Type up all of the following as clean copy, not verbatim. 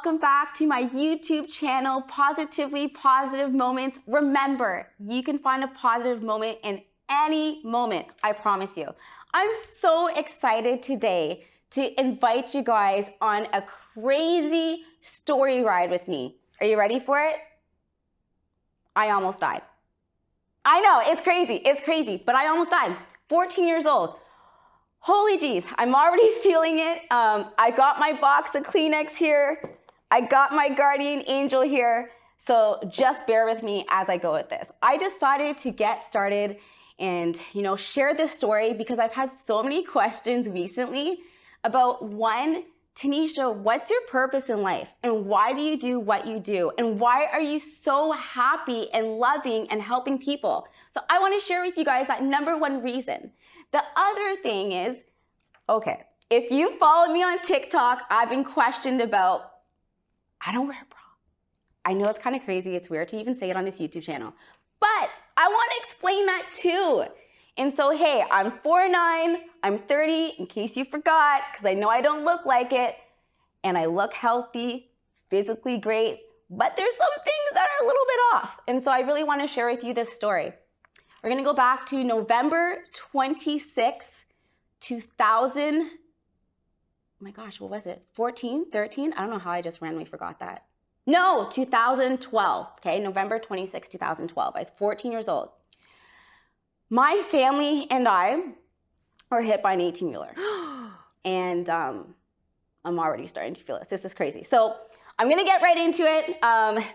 welcome back to my YouTube channel, Positively Positive Moments. Remember, you can find a positive moment in any moment, I promise you. I'm so excited today to invite you guys on a crazy story ride with me. Are you ready for it? I almost died. I know, it's crazy, but I almost died. 14 years old. Holy geez, I'm already feeling it. I got my box of Kleenex here. I got my guardian angel here. So just bear with me as I go with this. I decided to get started and, share this story because I've had so many questions recently about one, Tanisha, what's your purpose in life? And why do you do what you do? And why are you so happy and loving and helping people? So I want to share with you guys that number one reason. The other thing is, okay, if you follow me on TikTok, I've been questioned about, I don't wear a bra. I know it's kind of crazy. It's weird to even say it on this YouTube channel, but I want to explain that too. And so, hey, I'm 4'9", I'm 30, in case you forgot, because I know I don't look like it, and I look healthy, physically great, but there's some things that are a little bit off. And so I really want to share with you this story. We're going to go back to November 26, 2000. Oh my gosh, what was it? 14, 13? I don't know how I just randomly forgot that. No, 2012. Okay, November 26, 2012. I was 14 years old. My family and I were hit by an 18-wheeler. And I'm already starting to feel this. This is crazy. So I'm going to get right into it.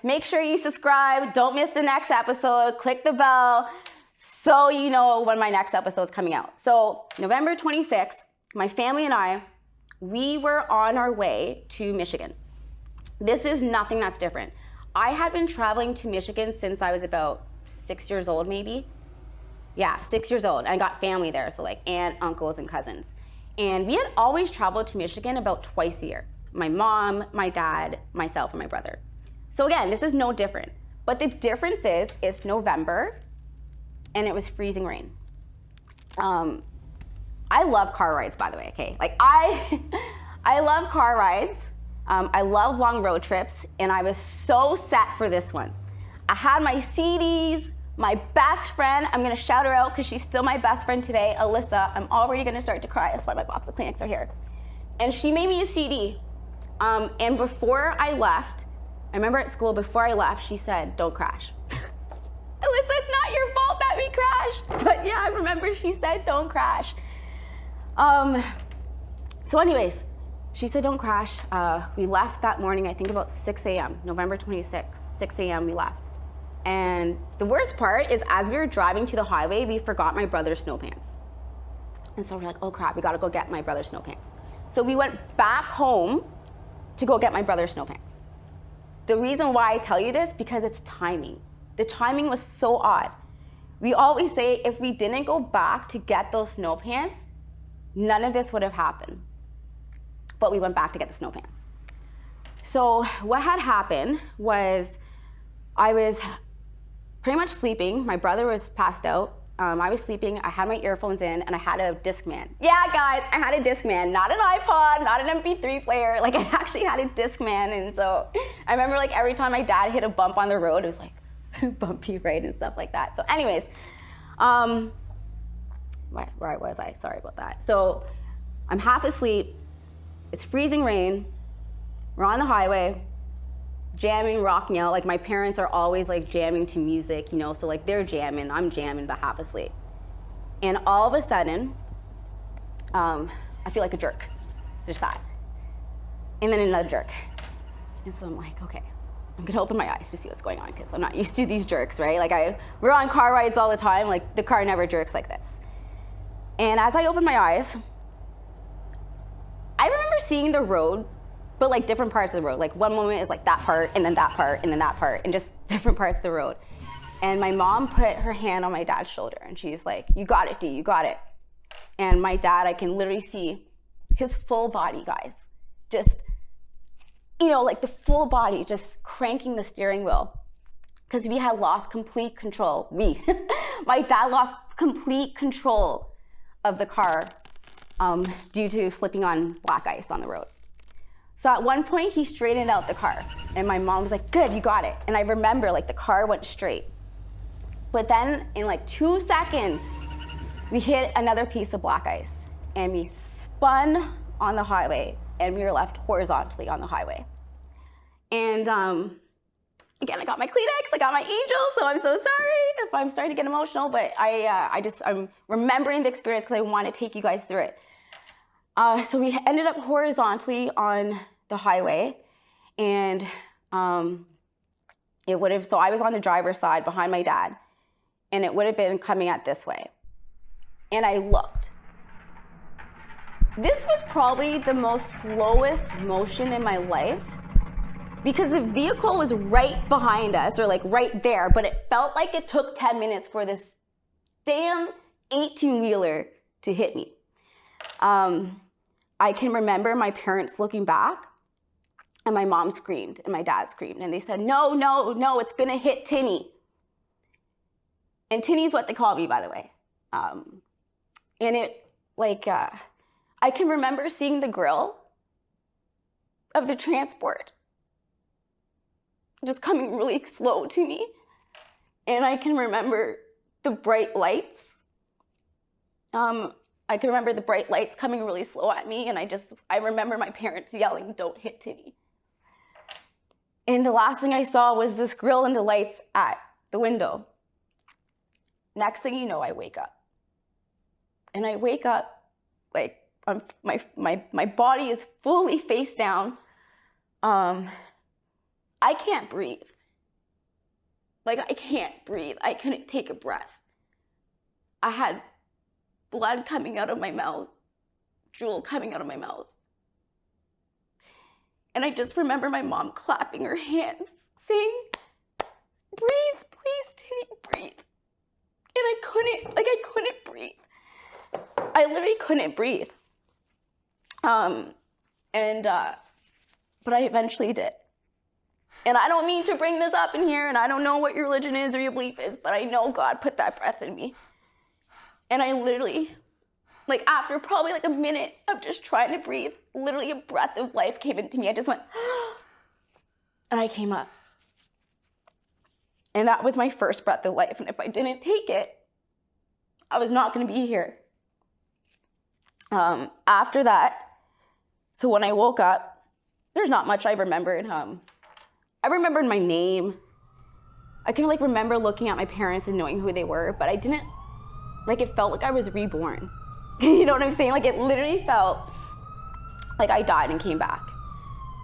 Make sure you subscribe. Don't miss the next episode. Click the bell so you know when my next episode is coming out. So November 26th, my family and I, we were on our way to Michigan. This is nothing that's different. I had been traveling to Michigan since I was about 6 years old, maybe. Yeah, 6 years old. And I got family there, so like aunt, uncles, and cousins. And we had always traveled to Michigan about twice a year. My mom, my dad, myself, and my brother. So again, this is no different. But the difference is it's November, and it was freezing rain. I love car rides, by the way, okay? Like I love car rides. I love long road trips, and I was so set for this one. I had my CDs, my best friend, I'm gonna shout her out because she's still my best friend today, Alyssa. I'm already gonna start to cry, that's why my box of Kleenex are here. And she made me a CD. And before I left, I remember at school, before I left, she said, don't crash. Alyssa, it's not your fault that we crashed. But yeah, I remember she said, don't crash. So anyways, she said, don't crash. We left that morning, I think about 6 a.m., November 26th, 6 a.m. we left. And the worst part is as we were driving to the highway, we forgot my brother's snow pants. And so we're like, oh crap, we gotta go get my brother's snow pants. So we went back home to go get my brother's snow pants. The reason why I tell you this, because it's timing. The timing was so odd. We always say if we didn't go back to get those snow pants, none of this would have happened. But we went back to get the snow pants. So what had happened was I was pretty much sleeping. My brother was passed out. I was sleeping. I had my earphones in and I had a Discman. Yeah, guys, I had a Discman, not an iPod, not an MP3 player. Like I actually had a Discman. And so I remember like every time my dad hit a bump on the road, it was like bumpy, right? And stuff like that. So anyways, where was I? Sorry about that. So I'm half asleep. It's freezing rain. We're on the highway, jamming, rocking out. Like my parents are always like jamming to music, so like they're jamming, I'm jamming, but half asleep. And all of a sudden, I feel like a jerk. Just that. And then another jerk. And so I'm like, okay, I'm gonna open my eyes to see what's going on because I'm not used to these jerks, right? Like we're on car rides all the time, like the car never jerks like this. And as I open my eyes, I remember seeing the road, but like different parts of the road. Like one moment is like that part, and then that part, and then that part, and just different parts of the road. And my mom put her hand on my dad's shoulder, and she's like, you got it, D, you got it. And my dad, I can literally see his full body, guys. Just, like the full body, just cranking the steering wheel. Because we had lost complete control. My dad lost complete control of the car due to slipping on black ice on the road. So at one point he straightened out the car and my mom was like, good, you got it. And I remember like the car went straight. But then in like 2 seconds, we hit another piece of black ice and we spun on the highway and we were left horizontally on the highway. And again, I got my Kleenex, I got my angel, so I'm so sorry if I'm starting to get emotional, but I'm remembering the experience because I want to take you guys through it. So we ended up horizontally on the highway, and so I was on the driver's side behind my dad, and it would have been coming at this way. And I looked. This was probably the most slowest motion in my life because the vehicle was right behind us, or like right there, but it felt like it took 10 minutes for this damn 18-wheeler to hit me. I can remember my parents looking back, and my mom screamed and my dad screamed, and they said, no, no, no, it's gonna hit Tinny. And Tinny's what they call me, by the way. And it, like, I can remember seeing the grill of the transport just coming really slow to me. And I can remember the bright lights. I can remember the bright lights coming really slow at me, and I remember my parents yelling, don't hit Tinny. And the last thing I saw was this grill and the lights at the window. Next thing you know, I wake up. And I wake up, like, my body is fully face down. I can't breathe. Like, I can't breathe. I couldn't take a breath. I had blood coming out of my mouth, drool coming out of my mouth. And I just remember my mom clapping her hands, saying, breathe, please, Tinny, breathe. And I couldn't breathe. I literally couldn't breathe. But I eventually did. And I don't mean to bring this up in here, and I don't know what your religion is or your belief is, but I know God put that breath in me. And I literally, like, after probably like a minute of just trying to breathe, literally a breath of life came into me. I just went, and I came up. And that was my first breath of life. And if I didn't take it, I was not going to be here. After that, so when I woke up, there's not much I remembered. I remembered my name. I can like remember looking at my parents and knowing who they were, but I didn't, like, it felt like I was reborn. You know what I'm saying? Like, it literally felt like I died and came back.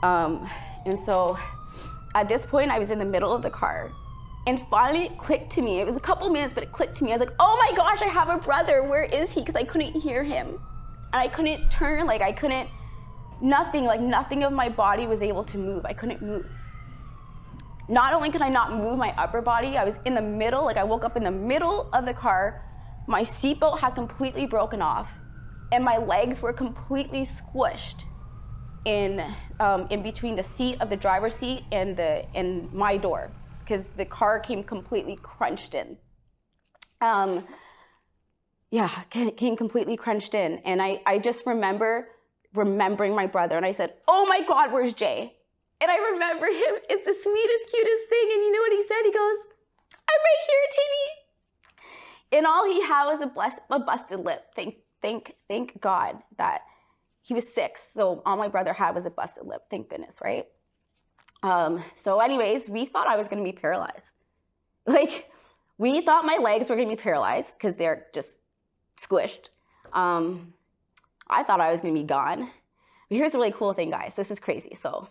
And so at this point, I was in the middle of the car. And finally it clicked to me. It was a couple minutes, but it clicked to me. I was like, oh my gosh, I have a brother. Where is he? Because I couldn't hear him. And I couldn't turn, like I couldn't, nothing of my body was able to move. I couldn't move. Not only could I not move my upper body, I was in the middle, like I woke up in the middle of the car. My seatbelt had completely broken off, and my legs were completely squished in between the seat of the driver's seat and my door, because the car came completely crunched in. Came completely crunched in, and I just remembering my brother, and I said, "Oh my God, where's Jay?" And I remember him. It's the sweetest, cutest thing, and you know what he said? He goes, "I'm right here, Tinny." And all he had was a busted lip. Thank God that he was 6. So all my brother had was a busted lip. Thank goodness, right? So anyways, we thought I was going to be paralyzed. Like, we thought my legs were going to be paralyzed because they're just squished. I thought I was going to be gone. But here's the really cool thing, guys. This is crazy. So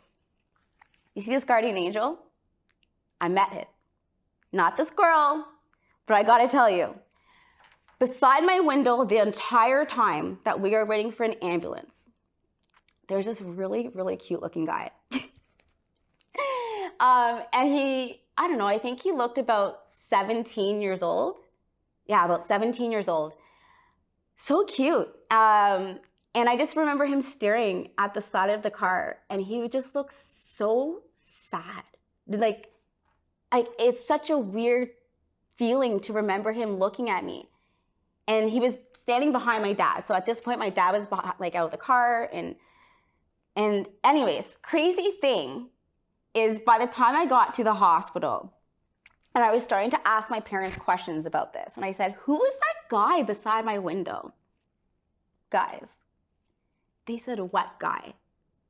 you see this guardian angel? I met him. Not this girl, but I got to tell you, beside my window the entire time that we are waiting for an ambulance, there's this really, really cute looking guy. And he, I don't know, I think he looked about 17 years old. Yeah, about 17 years old. So cute. And I just remember him staring at the side of the car, and he would just look so sad. Like, it's such a weird feeling to remember him looking at me. And he was standing behind my dad. So at this point, my dad was behind, like, out of the car, and And anyways, crazy thing is by the time I got to the hospital and I was starting to ask my parents questions about this, and I said, who was that guy beside my window? Guys, they said, what guy?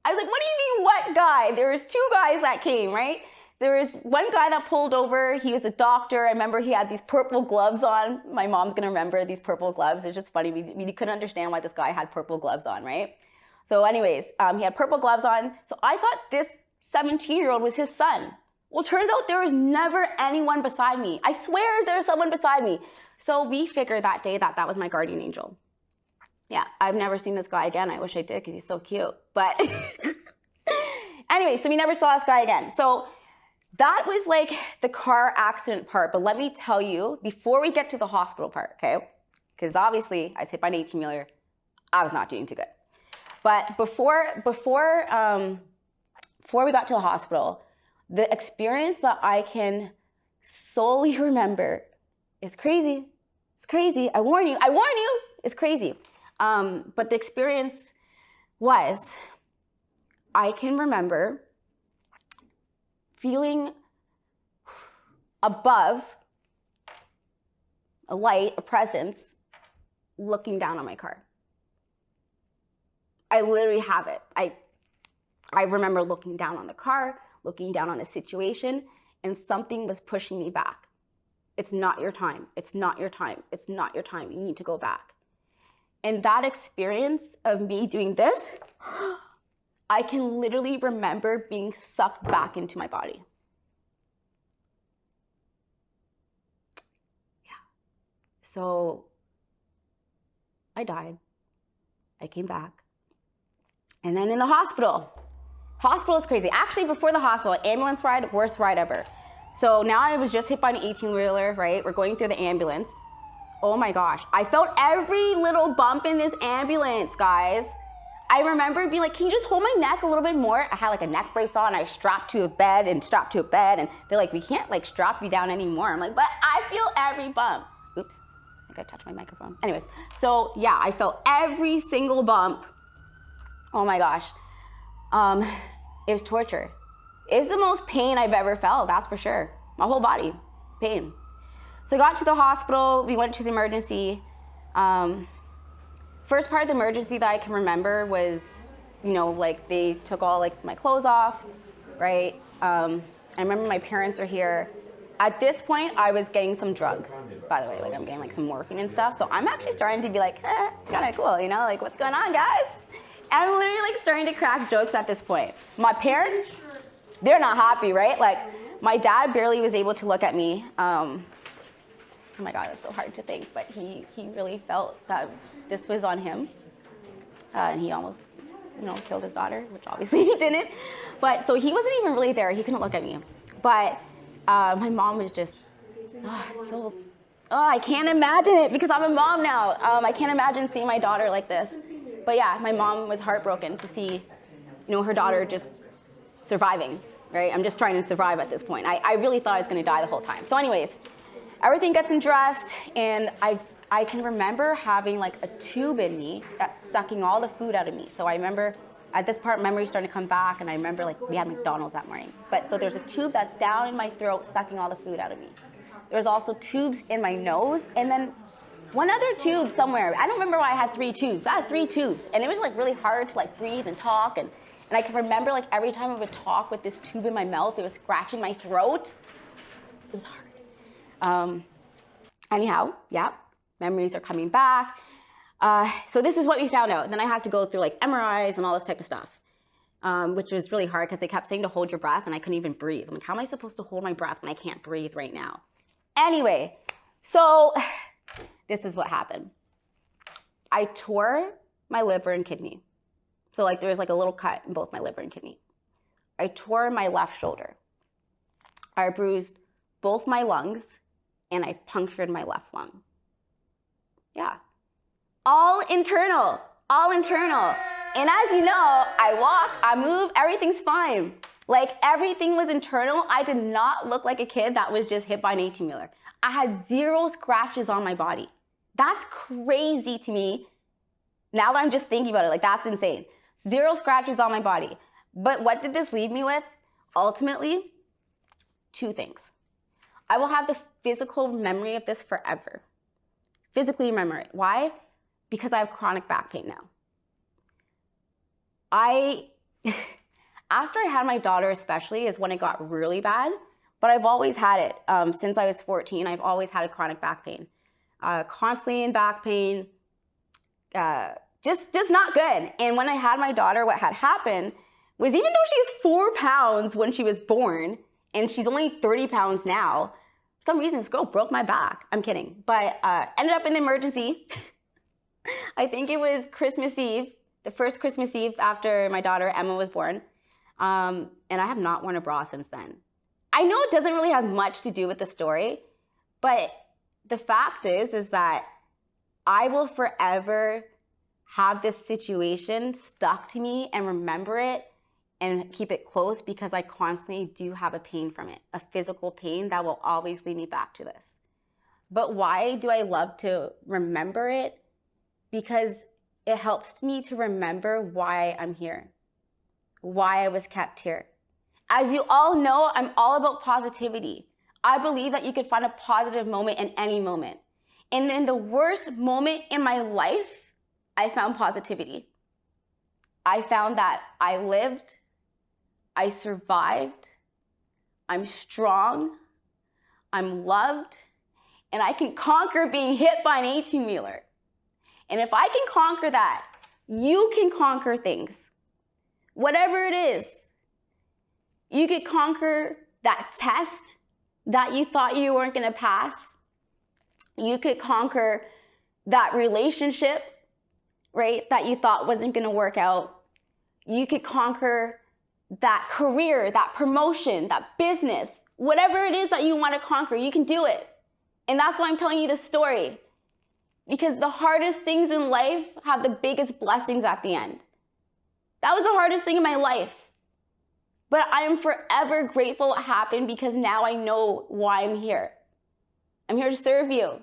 I was like, what do you mean, what guy? There was two guys that came, right? There was one guy that pulled over. He was a doctor. I remember he had these purple gloves on. My mom's going to remember these purple gloves. It's just funny. We couldn't understand why this guy had purple gloves on, right? So anyways, he had purple gloves on. So I thought this 17-year-old was his son. Well, turns out there was never anyone beside me. I swear there was someone beside me. So we figured that day that that was my guardian angel. Yeah, I've never seen this guy again. I wish I did because he's so cute. But anyway, so we never saw this guy again. So that was like the car accident part. But let me tell you, before we get to the hospital part, okay? Because obviously I was hit by an 18-wheeler. I was not doing too good. But before we got to the hospital, the experience that I can solely remember is crazy. It's crazy. I warn you. It's crazy. But the experience was, I can remember feeling above a light, a presence, looking down on my car. I literally have it. I remember looking down on the car, looking down on the situation, and something was pushing me back. It's not your time. It's not your time. It's not your time. You need to go back. And that experience of me doing this, I can literally remember being sucked back into my body. Yeah. So I died. I came back. And then in the hospital is crazy. Actually, before the hospital, ambulance ride, worst ride ever. So now I was just hit by an 18-wheeler, right? We're going through the ambulance. Oh my gosh. I felt every little bump in this ambulance, guys. I remember being like, can you just hold my neck a little bit more? I had like a neck brace on. I strapped to a bed. And they're like, we can't like strap you down anymore. I'm like, but I feel every bump. Oops, I think I touched my microphone. Anyways, so yeah, I felt every single bump. Oh my gosh. It was torture. It's the most pain I've ever felt, that's for sure. My whole body, pain. So I got to the hospital, we went to the emergency. First part of the emergency that I can remember was, you know, like they took all like my clothes off, right? I remember my parents are here. At this point, I was getting some drugs, by the way, like I'm getting like some morphine and stuff. So I'm actually starting to be like, kind of cool, you know, like what's going on, guys? And I'm literally like starting to crack jokes at this point. My parents, they're not happy, right? Like my dad barely was able to look at me. Oh my God, it's so hard to think, but he really felt that this was on him. And he almost, you know, killed his daughter, which obviously he didn't. But so he wasn't even really there. He couldn't look at me. But my mom was just, I can't imagine it because I'm a mom now. I can't imagine seeing my daughter like this. But yeah, my mom was heartbroken to see, you know, her daughter just surviving, right? I'm just trying to survive at this point. I really thought I was going to die the whole time. So anyways, everything gets undressed, and I can remember having like a tube in me that's sucking all the food out of me. So I remember at this part, memory starting to come back, and I remember like we had McDonald's that morning. But so there's a tube that's down in my throat sucking all the food out of me. There's also tubes in my nose, and then one other tube somewhere. I don't remember why I had 3 tubes. I had 3 tubes, and it was like really hard to like breathe and talk, and I can remember like every time I would talk with this tube in my mouth, it was scratching my throat. It was hard. Anyhow, yeah, memories are coming back. So this is what we found out. Then I had to go through like MRIs and all this type of stuff, which was really hard because they kept saying to hold your breath, and I couldn't even breathe. I'm like, how am I supposed to hold my breath when I can't breathe right now? Anyway, so this is what happened. I tore my liver and kidney. So like there was like a little cut in both my liver and kidney. I tore my left shoulder. I bruised both my lungs, and I punctured my left lung. Yeah. All internal. And as you know, I walk, I move, everything's fine. Like everything was internal. I did not look like a kid that was just hit by an 18-wheeler. I had 0 scratches on my body. That's crazy to me. Now that I'm just thinking about it, like that's insane. 0 scratches on my body. But what did this leave me with? Ultimately, 2 things. I will have the physical memory of this forever. Physically remember it. Why? Because I have chronic back pain now. After I had my daughter especially is when it got really bad, but I've always had it. Since I was 14, I've always had a chronic back pain. Constantly in back pain, just not good. And when I had my daughter, what had happened was, even though she was 4 pounds when she was born, and she's only 30 pounds now, for some reason this girl broke my back. I'm kidding. But ended up in the emergency. I think it was Christmas Eve, the first Christmas Eve after my daughter Emma was born. And I have not worn a bra since then. I know it doesn't really have much to do with the story, but the fact is that I will forever have this situation stuck to me and remember it and keep it close, because I constantly do have a pain from it, a physical pain that will always lead me back to this. But why do I love to remember it? Because it helps me to remember why I'm here, why I was kept here. As you all know, I'm all about positivity. I believe that you could find a positive moment in any moment. And in the worst moment in my life, I found positivity. I found that I lived, I survived, I'm strong, I'm loved, and I can conquer being hit by an 18-wheeler. And if I can conquer that, you can conquer things. Whatever it is, you could conquer that test that you thought you weren't going to pass. You could conquer that relationship, right, that you thought wasn't going to work out. You could conquer that career, that promotion, that business, whatever it is that you want to conquer, you can do it. And that's why I'm telling you this story. Because the hardest things in life have the biggest blessings at the end. That was the hardest thing in my life. But I am forever grateful it happened, because now I know why I'm here. I'm here to serve you.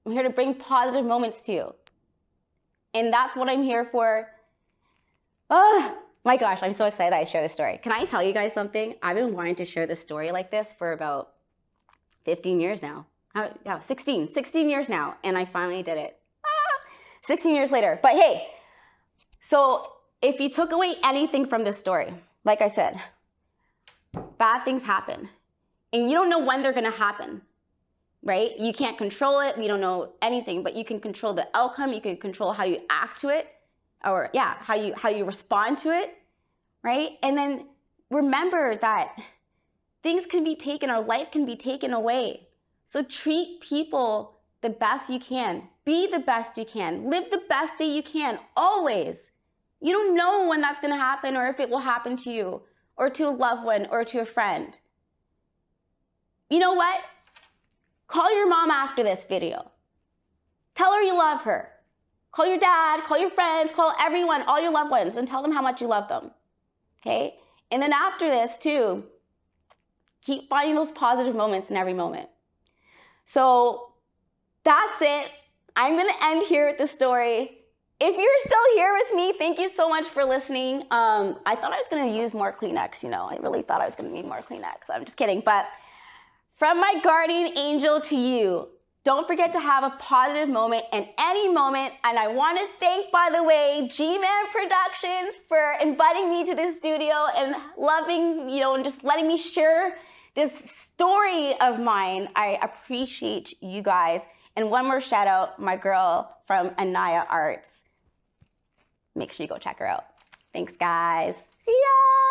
I'm here to bring positive moments to you. And that's what I'm here for. Oh my gosh, I'm so excited that I share this story. Can I tell you guys something? I've been wanting to share this story like this for about 15 years now. Yeah, 16 years now, and I finally did it. 16 years later. But hey, so if you took away anything from this story, like I said, bad things happen, and you don't know when they're gonna happen, right? You can't control it. We don't know anything, but you can control the outcome. You can control how you act to it, or yeah, how you respond to it, right? And then remember that things can be taken, or life can be taken away. So treat people the best you can. Be the best you can. Live the best day you can, always. You don't know when that's going to happen, or if it will happen to you, or to a loved one, or to a friend. You know what? Call your mom after this video. Tell her you love her. Call your dad, call your friends, call everyone, all your loved ones, and tell them how much you love them. Okay? And then after this, too, keep finding those positive moments in every moment. So that's it. I'm going to end here with the story. If you're still here with me, thank you so much for listening. I thought I was going to use more Kleenex, I really thought I was going to need more Kleenex. I'm just kidding. But from my guardian angel to you, don't forget to have a positive moment in any moment. And I want to thank, by the way, Jeeman Productions for inviting me to this studio and loving, and just letting me share this story of mine. I appreciate you guys. And one more shout out, my girl from Anaya Arts. Make sure you go check her out. Thanks, guys. See ya!